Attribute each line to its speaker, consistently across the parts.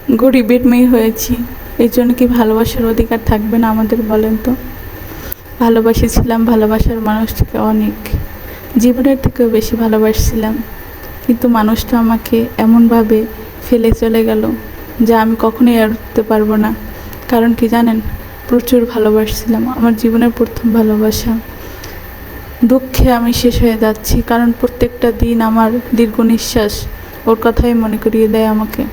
Speaker 1: গরিবের মেয়ে হয়েছি, এই জন্য কি ভালোবাসার অধিকার থাকবে না আমাদের, বলেন তো? ভালোবাসেছিলাম ভালোবাসার মানুষটাকে অনেক, জীবনের থেকেও বেশি ভালোবাসছিলাম, কিন্তু মানুষটা আমাকে এমনভাবে ফেলে চলে গেল যা আমি কখনোই আর উঠতে পারবো না। কারণ কি জানেন, প্রচুর ভালোবাসছিলাম, আমার জীবনের প্রথম ভালোবাসা। দুঃখে আমি শেষ হয়ে যাচ্ছি, কারণ প্রত্যেকটা দিন আমার দীর্ঘ নিঃশ্বাস ওর কথাই মনে করিয়ে দেয় আমাকে।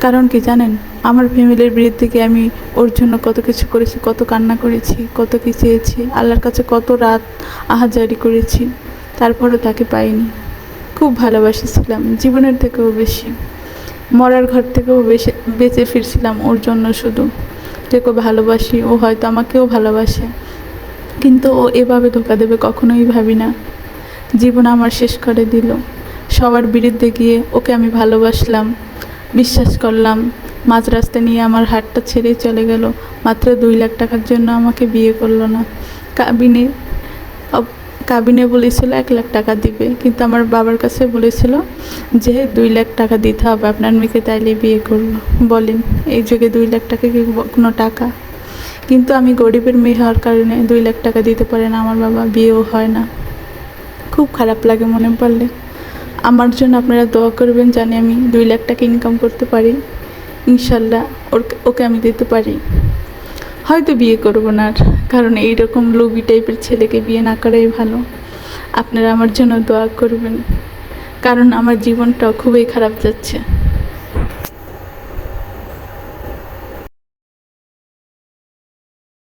Speaker 1: কারণ কি জানেন, আমার ফ্যামিলির বিরুদ্ধে গিয়ে আমি ওর জন্য কত কিছু করেছি, কত কান্না করেছি, কত কি চেয়েছি, আল্লাহর কাছে কত রাত আহাজারি করেছি, তারপরও তাকে পাইনি। খুব ভালোবাসেছিলাম, জীবনের থেকেও বেশি, মরার ঘর থেকেও বেশি বেঁচে ফিরছিলাম ওর জন্য শুধু। যেকে ভালোবাসি, ও হয়তো আমাকেও ভালোবাসে, কিন্তু ও এভাবে ধোঁকা দেবে কখনোই ভাবি না। জীবন আমার শেষ করে দিল, সবার বিরুদ্ধে গিয়ে ওকে আমি ভালোবাসলাম, বিশ্বাস করলাম, মাঝ রাস্তায় নিয়ে আমার হাতটা ছেড়ে চলে গেল। মাত্র 2 লাখ টাকার জন্য আমাকে বিয়ে করলো না। কাবিনে কাবিনে বলেছিল 1 লাখ টাকা দিবে, কিন্তু আমার বাবার কাছে বলেছিল যে 2 লাখ টাকা দিতে হবে আপনার মেয়েকে, তাইলে বিয়ে করবো। বলেন, এই যুগে 2 লাখ টাকা কি কোনো টাকা? কিন্তু আমি গরিবের মেয়ে হওয়ার কারণে 2 লাখ টাকা দিতে পারে না আমার বাবা, বিয়েও হয় না। খুব খারাপ লাগে মনে পড়লে। আমার জন্য আপনারা দোয়া করবেন, জানি আমি 2 লাখ টাকা ইনকাম করতে পারি, ইনশাল্লাহ ওকে আমি দিতে পারি। হয়তো বিয়ে করবো না আর, কারণ এইরকম লোভী টাইপের ছেলেকে বিয়ে না করাই ভালো। আপনারা আমার জন্য দোয়া করবেন, কারণ আমার জীবনটা খুবই খারাপ যাচ্ছে।